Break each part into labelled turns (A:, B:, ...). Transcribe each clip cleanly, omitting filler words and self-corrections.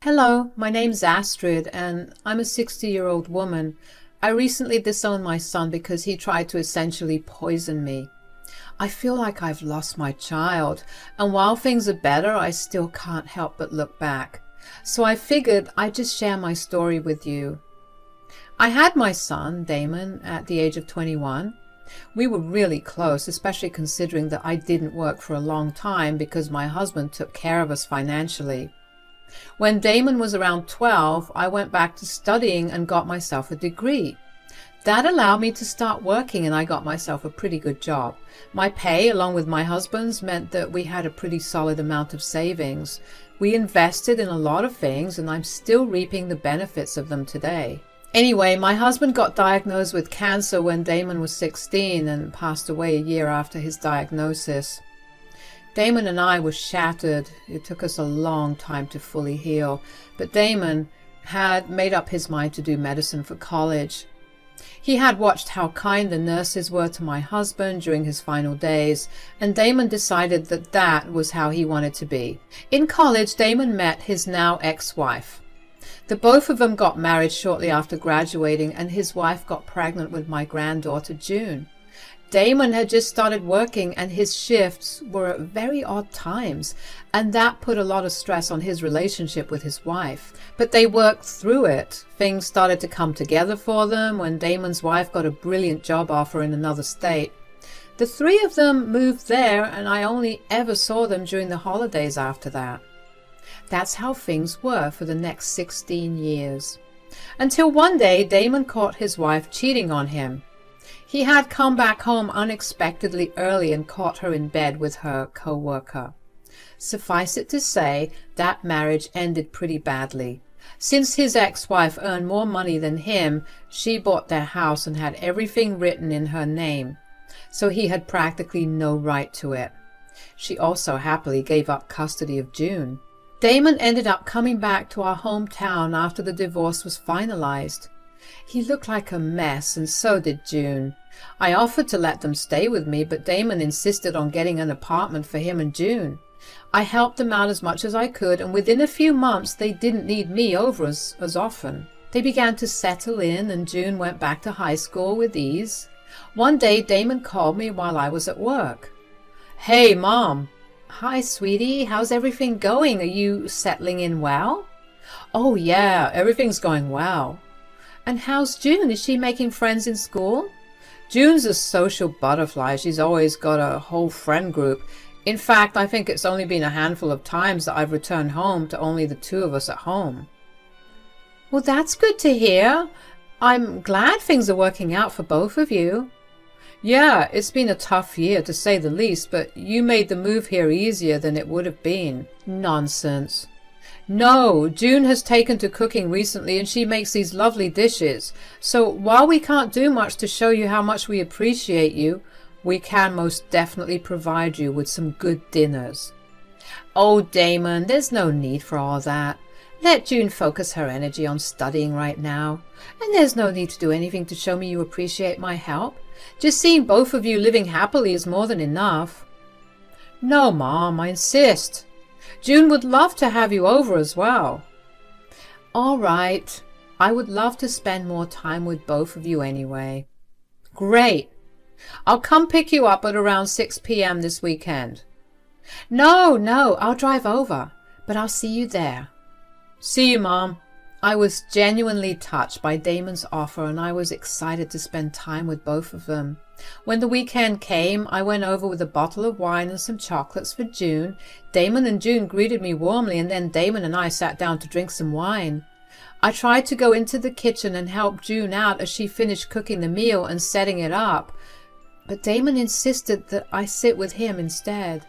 A: Hello, my name's Astrid, and I'm a 60-year-old woman. I recently disowned my son because he tried to essentially poison me. I feel like I've lost my child, and while things are better, I still can't help but look back. So I figured I'd just share my story with you. I had my son, Damon, at the age of 21. We were really close, especially considering that I didn't work for a long time because my husband took care of us financially. When Damon was around 12, I went back to studying and got myself a degree. That allowed me to start working, and I got myself a pretty good job. My pay, along with my husband's, meant that we had a pretty solid amount of savings. We invested in a lot of things, and I'm still reaping the benefits of them today. Anyway, my husband got diagnosed with cancer when Damon was 16 and passed away a year after his diagnosis. Damon and I were shattered. It took us a long time to fully heal, but Damon had made up his mind to do medicine for college. He had watched how kind the nurses were to my husband during his final days, and Damon decided that that was how he wanted to be. In college, Damon met his now ex-wife. The both of them got married shortly after graduating, and his wife got pregnant with my granddaughter, June. Damon had just started working, and his shifts were at very odd times, and that put a lot of stress on his relationship with his wife. But they worked through it. Things started to come together for them when Damon's wife got a brilliant job offer in another state. The three of them moved there, and I only ever saw them during the holidays after that. That's how things were for the next 16 years. Until one day, Damon caught his wife cheating on him. He had come back home unexpectedly early and caught her in bed with her co-worker. Suffice it to say, that marriage ended pretty badly. Since his ex-wife earned more money than him, she bought their house and had everything written in her name, so he had practically no right to it. She also happily gave up custody of June. Damon ended up coming back to our hometown after the divorce was finalized. He looked like a mess, and so did June. I offered to let them stay with me, but Damon insisted on getting an apartment for him and June. I helped them out as much as I could, and within a few months they didn't need me over as often. They began to settle in, and June went back to high school with ease. One day Damon called me while I was at work. "Hey, Mom." "Hi, sweetie. How's everything going? Are you settling in well?" "Oh, yeah, everything's going well." "And how's June? Is she making friends in school?" "June's a social butterfly. She's always got a whole friend group. In fact, I think it's only been a handful of times that I've returned home to only the two of us at home." "Well, that's good to hear. I'm glad things are working out for both of you." "Yeah, it's been a tough year to say the least, but you made the move here easier than it would have been." "Nonsense." "No, June has taken to cooking recently, and she makes these lovely dishes. So while we can't do much to show you how much we appreciate you, we can most definitely provide you with some good dinners." "Oh, Damon, there's no need for all that. Let June focus her energy on studying right now. And there's no need to do anything to show me you appreciate my help. Just seeing both of you living happily is more than enough." "No, Mom, I insist. June would love to have you over as well." "All right. I would love to spend more time with both of you anyway." "Great. I'll come pick you up at around 6 p.m. this weekend." No, I'll drive over, but I'll see you there." "See you, Mom." I was genuinely touched by Damon's offer, and I was excited to spend time with both of them. When the weekend came, I went over with a bottle of wine and some chocolates for June. Damon and June greeted me warmly, and then Damon and I sat down to drink some wine. I tried to go into the kitchen and help June out as she finished cooking the meal and setting it up, but Damon insisted that I sit with him instead.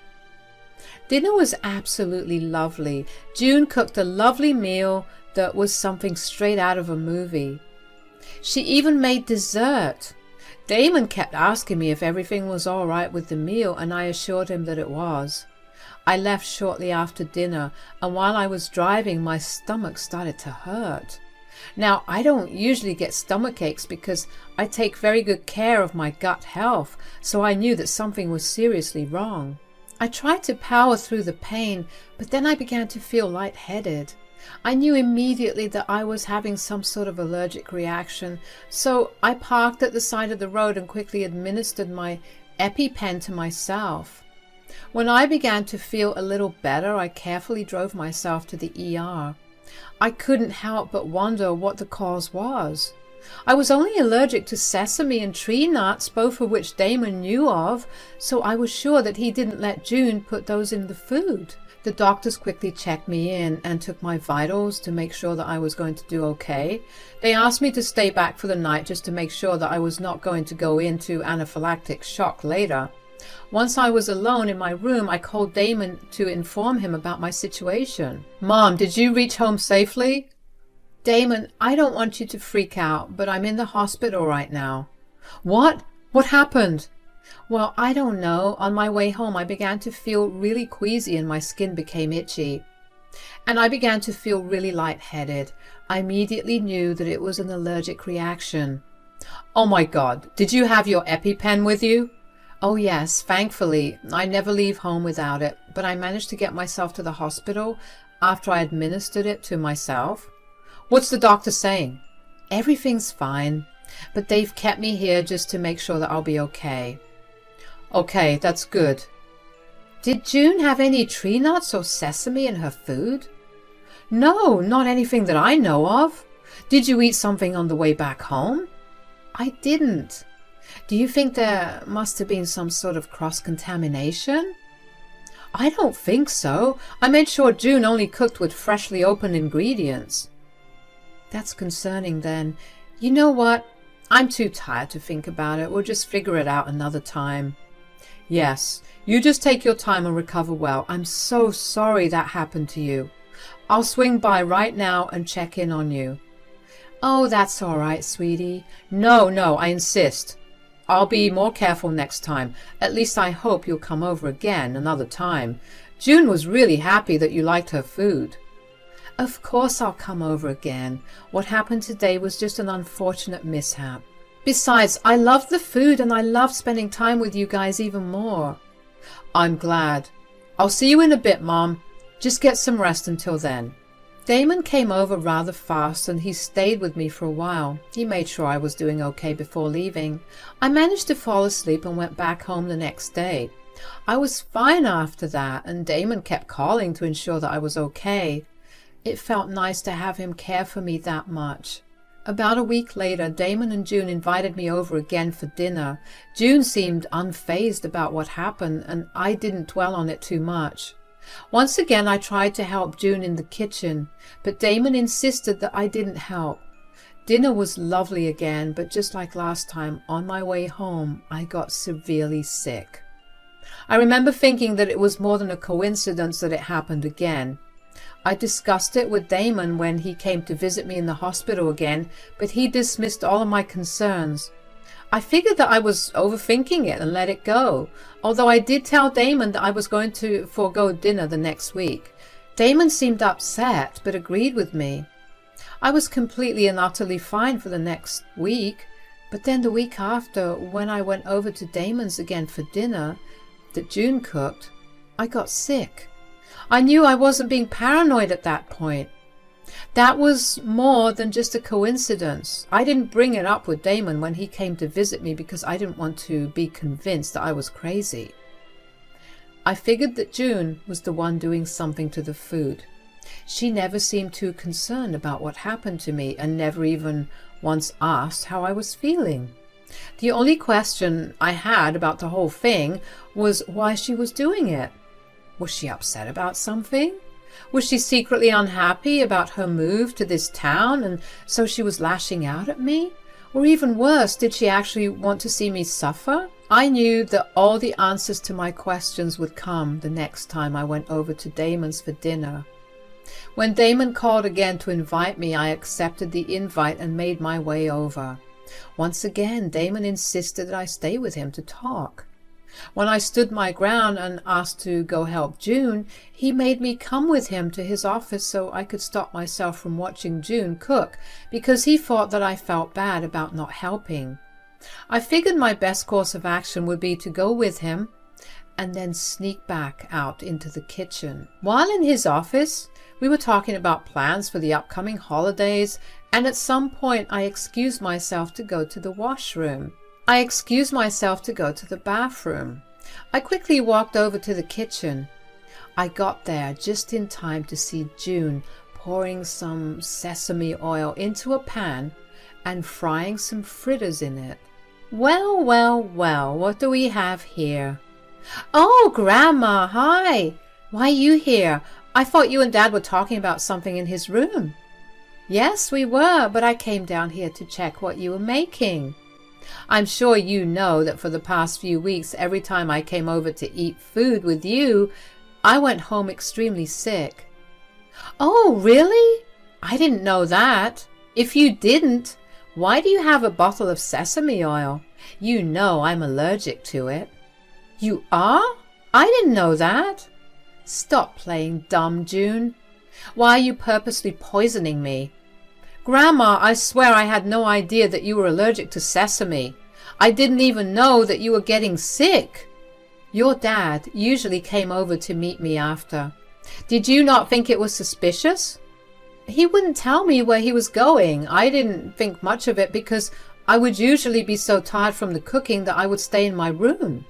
A: Dinner was absolutely lovely. June cooked a lovely meal that was something straight out of a movie. She even made dessert. Damon kept asking me if everything was all right with the meal, and I assured him that it was. I left shortly after dinner, and while I was driving, my stomach started to hurt. Now, I don't usually get stomach aches because I take very good care of my gut health, so I knew that something was seriously wrong. I tried to power through the pain, but then I began to feel lightheaded. I knew immediately that I was having some sort of allergic reaction, so I parked at the side of the road and quickly administered my EpiPen to myself. When I began to feel a little better, I carefully drove myself to the ER. I couldn't help but wonder what the cause was. I was only allergic to sesame and tree nuts, both of which Damon knew of, so I was sure that he didn't let June put those in the food. The doctors quickly checked me in and took my vitals to make sure that I was going to do okay. They asked me to stay back for the night just to make sure that I was not going to go into anaphylactic shock later. Once I was alone in my room, I called Damon to inform him about my situation. "Mom, did you reach home safely?" "Damon, I don't want you to freak out, but I'm in the hospital right now." "What? What happened?" "Well, I don't know. On my way home, I began to feel really queasy and my skin became itchy. And I began to feel really lightheaded. I immediately knew that it was an allergic reaction." "Oh my God, did you have your EpiPen with you?" "Oh yes, thankfully. I never leave home without it, but I managed to get myself to the hospital after I administered it to myself." "What's the doctor saying?" "Everything's fine, but they've kept me here just to make sure that I'll be okay." "Okay, that's good." "Did June have any tree nuts or sesame in her food?" "No, not anything that I know of." "Did you eat something on the way back home?" "I didn't." "Do you think there must have been some sort of cross-contamination?" "I don't think so. I made sure June only cooked with freshly opened ingredients." "That's concerning then. You know what? I'm too tired to think about it. We'll just figure it out another time." "Yes, you just take your time and recover well. I'm so sorry that happened to you. I'll swing by right now and check in on you." "Oh, that's all right, sweetie." No, I insist. I'll be more careful next time. At least I hope you'll come over again another time. June was really happy that you liked her food." "Of course I'll come over again. What happened today was just an unfortunate mishap. Besides, I loved the food and I loved spending time with you guys even more." "I'm glad. I'll see you in a bit, Mom. Just get some rest until then." Damon came over rather fast and he stayed with me for a while. He made sure I was doing okay before leaving. I managed to fall asleep and went back home the next day. I was fine after that, and Damon kept calling to ensure that I was okay. It felt nice to have him care for me that much. About a week later, Damon and June invited me over again for dinner. June seemed unfazed about what happened, and I didn't dwell on it too much. Once again, I tried to help June in the kitchen, but Damon insisted that I didn't help. Dinner was lovely again, but just like last time, on my way home, I got severely sick. I remember thinking that it was more than a coincidence that it happened again. I discussed it with Damon when he came to visit me in the hospital again, but he dismissed all of my concerns. I figured that I was overthinking it and let it go, although I did tell Damon that I was going to forego dinner the next week. Damon seemed upset, but agreed with me. I was completely and utterly fine for the next week, but then the week after, when I went over to Damon's again for dinner that June cooked, I got sick. I knew I wasn't being paranoid at that point. That was more than just a coincidence. I didn't bring it up with Damon when he came to visit me because I didn't want to be convinced that I was crazy. I figured that June was the one doing something to the food. She never seemed too concerned about what happened to me and never even once asked how I was feeling. The only question I had about the whole thing was why she was doing it. Was she upset about something? Was she secretly unhappy about her move to this town and so she was lashing out at me? Or even worse, did she actually want to see me suffer? I knew that all the answers to my questions would come the next time I went over to Damon's for dinner. When Damon called again to invite me, I accepted the invite and made my way over. Once again, Damon insisted that I stay with him to talk. When I stood my ground and asked to go help June, he made me come with him to his office so I could stop myself from watching June cook because he thought that I felt bad about not helping. I figured my best course of action would be to go with him and then sneak back out into the kitchen. While in his office, We were talking about plans for the upcoming holidays, and at some point I excused myself to go to the washroom. I excused myself to go to the bathroom. I quickly walked over to the kitchen. I got there just in time to see June pouring some sesame oil into a pan and frying some fritters in it. Well, well, well, what do we have here? Oh, Grandma, hi! Why are you here? I thought you and Dad were talking about something in his room. Yes, we were, but I came down here to check what you were making. I'm sure you know that for the past few weeks, every time I came over to eat food with you, I went home extremely sick. Oh, really? I didn't know that. If you didn't, why do you have a bottle of sesame oil? You know I'm allergic to it. You are? I didn't know that. Stop playing dumb, June. Why are you purposely poisoning me? Grandma, I swear I had no idea that you were allergic to sesame. I didn't even know that you were getting sick. Your dad usually came over to meet me after. Did you not think it was suspicious? He wouldn't tell me where he was going. I didn't think much of it because I would usually be so tired from the cooking that I would stay in my room.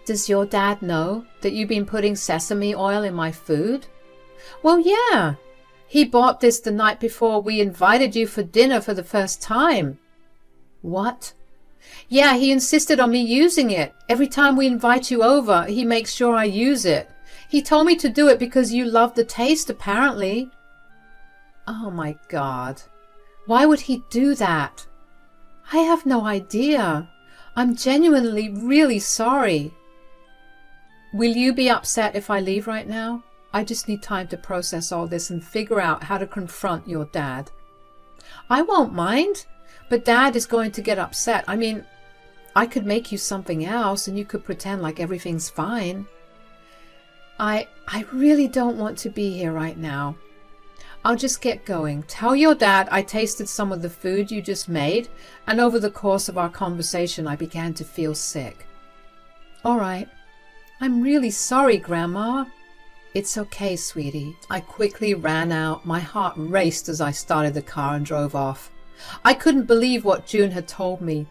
A: Does your dad know that you've been putting sesame oil in my food? Well, yeah. He bought this the night before we invited you for dinner for the first time. What? Yeah, he insisted on me using it. Every time we invite you over, he makes sure I use it. He told me to do it because you love the taste, apparently. Oh my God. Why would he do that? I have no idea. I'm genuinely really sorry. Will you be upset if I leave right now? I just need time to process all this and figure out how to confront your dad. I won't mind, but Dad is going to get upset. I mean, I could make you something else and you could pretend like everything's fine. I really don't want to be here right now. I'll just get going. Tell your dad I tasted some of the food you just made, and over the course of our conversation I began to feel sick. All right. I'm really sorry, Grandma. It's okay, sweetie. I quickly ran out. My heart raced as I started the car and drove off. I couldn't believe what June had told me.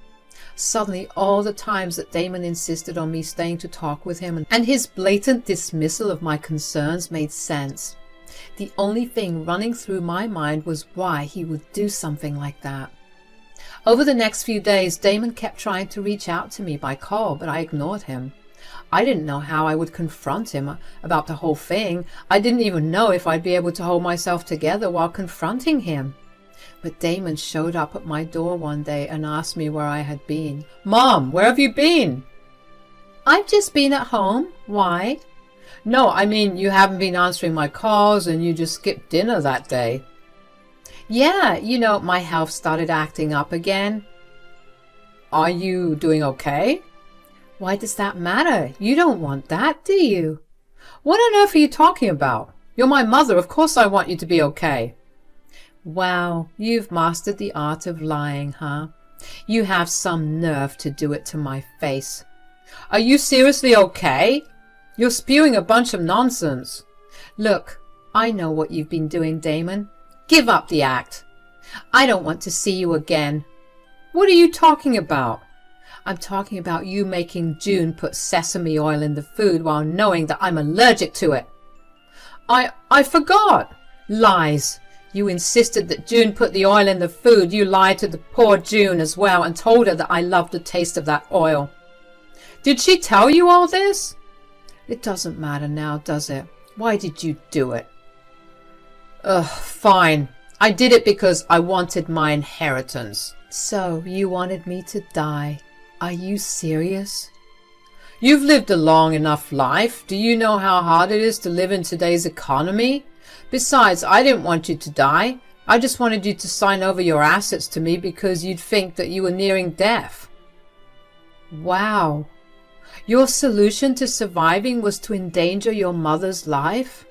A: Suddenly, all the times that Damon insisted on me staying to talk with him and his blatant dismissal of my concerns made sense. The only thing running through my mind was why he would do something like that. Over the next few days, Damon kept trying to reach out to me by call, but I ignored him. I didn't know how I would confront him about the whole thing. I didn't even know if I'd be able to hold myself together while confronting him. But Damon showed up at my door one day and asked me where I had been. Mom, where have you been? I've just been at home. Why? No, I mean, you haven't been answering my calls and you just skipped dinner that day. Yeah, my health started acting up again. Are you doing okay? Why does that matter? You don't want that, do you? What on earth are you talking about? You're my mother. Of course I want you to be okay. Wow, you've mastered the art of lying, huh? You have some nerve to do it to my face. Are you seriously okay? You're spewing a bunch of nonsense. Look, I know what you've been doing, Damon. Give up the act. I don't want to see you again. What are you talking about? I'm talking about you making June put sesame oil in the food while knowing that I'm allergic to it. I forgot. Lies. You insisted that June put the oil in the food. You lied to the poor June as well and told her that I loved the taste of that oil. Did she tell you all this? It doesn't matter now, does it? Why did you do it? Ugh, fine. I did it because I wanted my inheritance. So you wanted me to die. Are you serious? You've lived a long enough life. Do you know how hard it is to live in today's economy? Besides, I didn't want you to die. I just wanted you to sign over your assets to me because you'd think that you were nearing death. Wow. Your solution to surviving was to endanger your mother's life?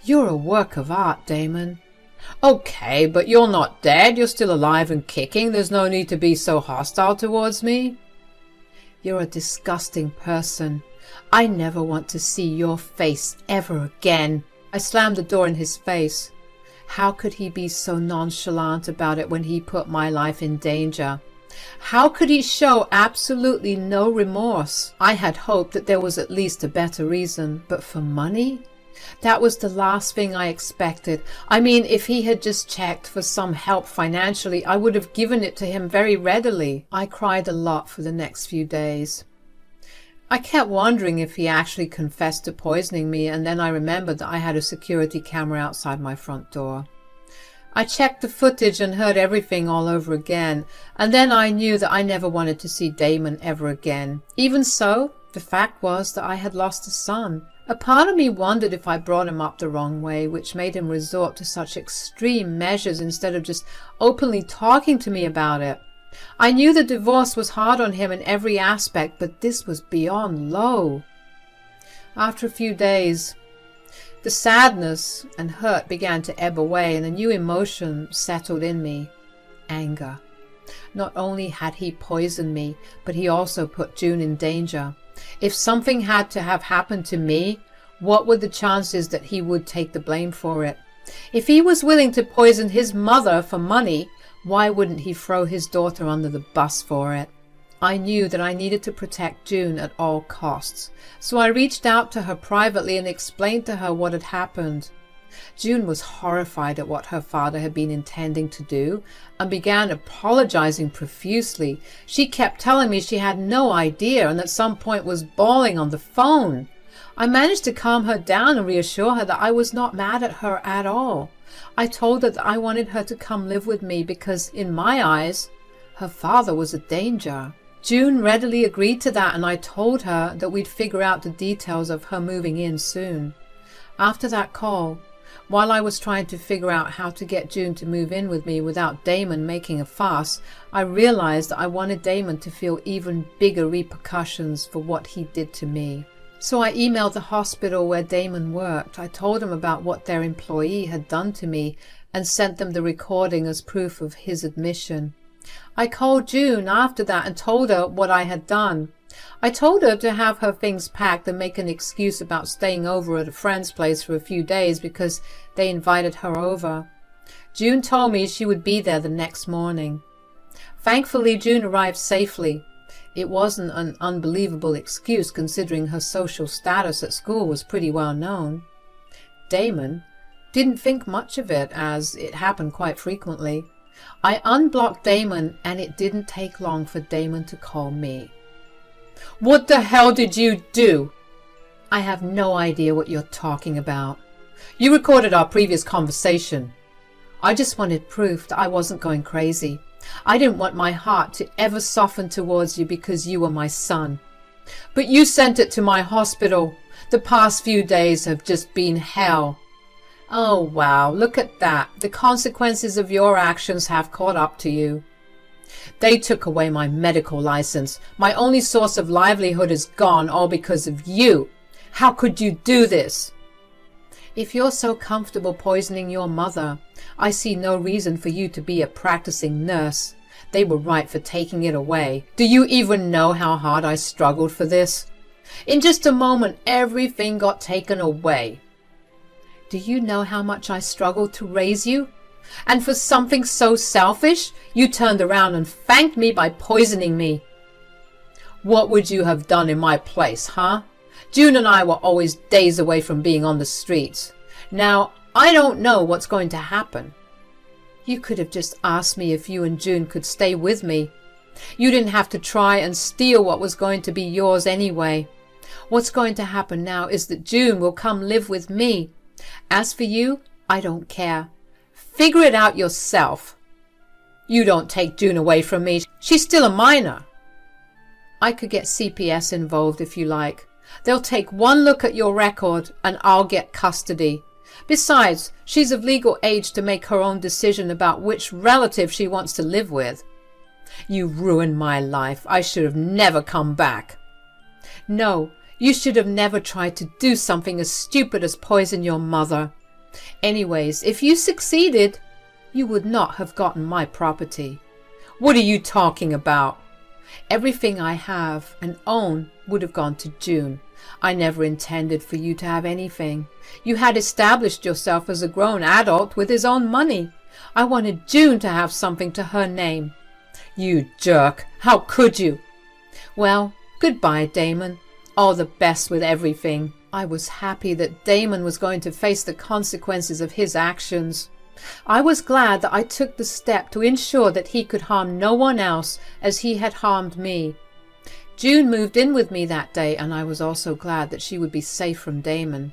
A: You're a work of art, Damon. Okay, but you're not dead. You're still alive and kicking. There's no need to be so hostile towards me. You're a disgusting person. I never want to see your face ever again. I slammed the door in his face. How could he be so nonchalant about it when he put my life in danger? How could he show absolutely no remorse? I had hoped that there was at least a better reason, but for money? That was the last thing I expected. I mean, if he had just checked for some help financially, I would have given it to him very readily. I cried a lot for the next few days. I kept wondering if he actually confessed to poisoning me, and then I remembered that I had a security camera outside my front door. I checked the footage and heard everything all over again, and then I knew that I never wanted to see Damon ever again. Even so, the fact was that I had lost a son. A part of me wondered if I brought him up the wrong way, which made him resort to such extreme measures instead of just openly talking to me about it. I knew the divorce was hard on him in every aspect, but this was beyond low. After a few days, the sadness and hurt began to ebb away, and a new emotion settled in me: anger. Not only had he poisoned me, but he also put June in danger. If something had to have happened to me, what were the chances that he would take the blame for it? If he was willing to poison his mother for money, why wouldn't he throw his daughter under the bus for it? I knew that I needed to protect June at all costs, so I reached out to her privately and explained to her what had happened. June was horrified at what her father had been intending to do and began apologizing profusely. She kept telling me she had no idea and at some point was bawling on the phone. I managed to calm her down and reassure her that I was not mad at her at all. I told her that I wanted her to come live with me because, in my eyes, her father was a danger. June readily agreed to that, and I told her that we'd figure out the details of her moving in soon. After that call, while I was trying to figure out how to get June to move in with me without Damon making a fuss, I realized that I wanted Damon to feel even bigger repercussions for what he did to me. So I emailed the hospital where Damon worked. I told him about what their employee had done to me and sent them the recording as proof of his admission. I called June after that and told her what I had done. I told her to have her things packed and make an excuse about staying over at a friend's place for a few days because they invited her over. June told me she would be there the next morning. Thankfully, June arrived safely. It wasn't an unbelievable excuse considering her social status at school was pretty well known. Damon didn't think much of it, as it happened quite frequently. I unblocked Damon, and it didn't take long for Damon to call me. "What the hell did you do?" "I have no idea what you're talking about." "You recorded our previous conversation." "I just wanted proof that I wasn't going crazy. I didn't want my heart to ever soften towards you because you were my son." "But you sent it to my hospital. The past few days have just been hell." "Oh, wow, look at that. The consequences of your actions have caught up to you." "They took away my medical license. My only source of livelihood is gone, all because of you. How could you do this?" "If you're so comfortable poisoning your mother, I see no reason for you to be a practicing nurse. They were right for taking it away. Do you even know how hard I struggled for this? In just a moment, everything got taken away." "Do you know how much I struggled to raise you? And for something so selfish, you turned around and thanked me by poisoning me." "What would you have done in my place, huh? June and I were always days away from being on the streets. Now, I don't know what's going to happen." "You could have just asked me if you and June could stay with me. You didn't have to try and steal what was going to be yours anyway. What's going to happen now is that June will come live with me. As for you, I don't care. Figure it out yourself." "You don't take June away from me. She's still a minor." "I could get CPS involved if you like. They'll take one look at your record and I'll get custody. Besides, she's of legal age to make her own decision about which relative she wants to live with." "You ruined my life. I should have never come back." "No, you should have never tried to do something as stupid as poison your mother. Anyways, if you succeeded, you would not have gotten my property." "What are you talking about?" "Everything I have and own would have gone to June. I never intended for you to have anything. You had established yourself as a grown adult with his own money. I wanted June to have something to her name." "You jerk! How could you?" "Well, goodbye, Damon. All the best with everything." I was happy that Damon was going to face the consequences of his actions. I was glad that I took the step to ensure that he could harm no one else as he had harmed me. June moved in with me that day, and I was also glad that she would be safe from Damon.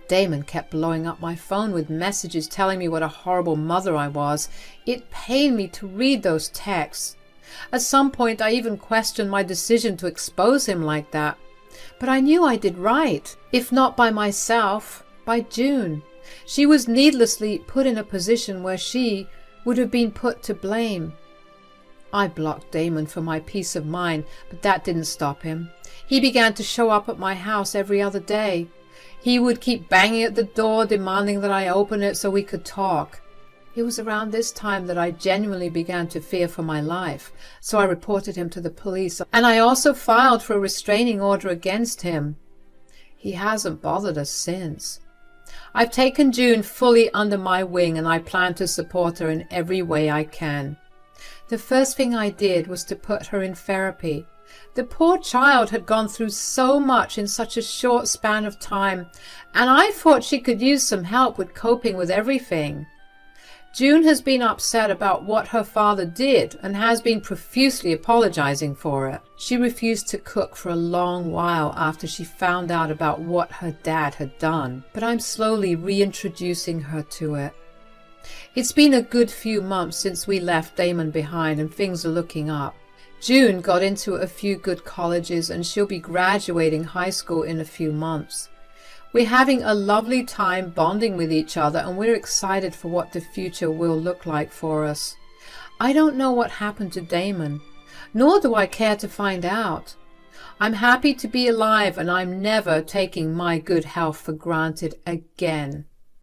A: Damon kept blowing up my phone with messages telling me what a horrible mother I was. It pained me to read those texts. At some point I even questioned my decision to expose him like that. But I knew I did right, if not by myself, by June. She was needlessly put in a position where she would have been put to blame. I blocked Damon for my peace of mind, but that didn't stop him. He began to show up at my house every other day. He would keep banging at the door, demanding that I open it so we could talk. It was around this time that I genuinely began to fear for my life, so I reported him to the police, and I also filed for a restraining order against him. He hasn't bothered us since. I've taken June fully under my wing, and I plan to support her in every way I can. The first thing I did was to put her in therapy. The poor child had gone through so much in such a short span of time, and I thought she could use some help with coping with everything. June has been upset about what her father did and has been profusely apologizing for it. She refused to cook for a long while after she found out about what her dad had done, but I'm slowly reintroducing her to it. It's been a good few months since we left Damon behind, and things are looking up. June got into a few good colleges and she'll be graduating high school in a few months. We're having a lovely time bonding with each other, and we're excited for what the future will look like for us. I don't know what happened to Damon, nor do I care to find out. I'm happy to be alive, and I'm never taking my good health for granted again.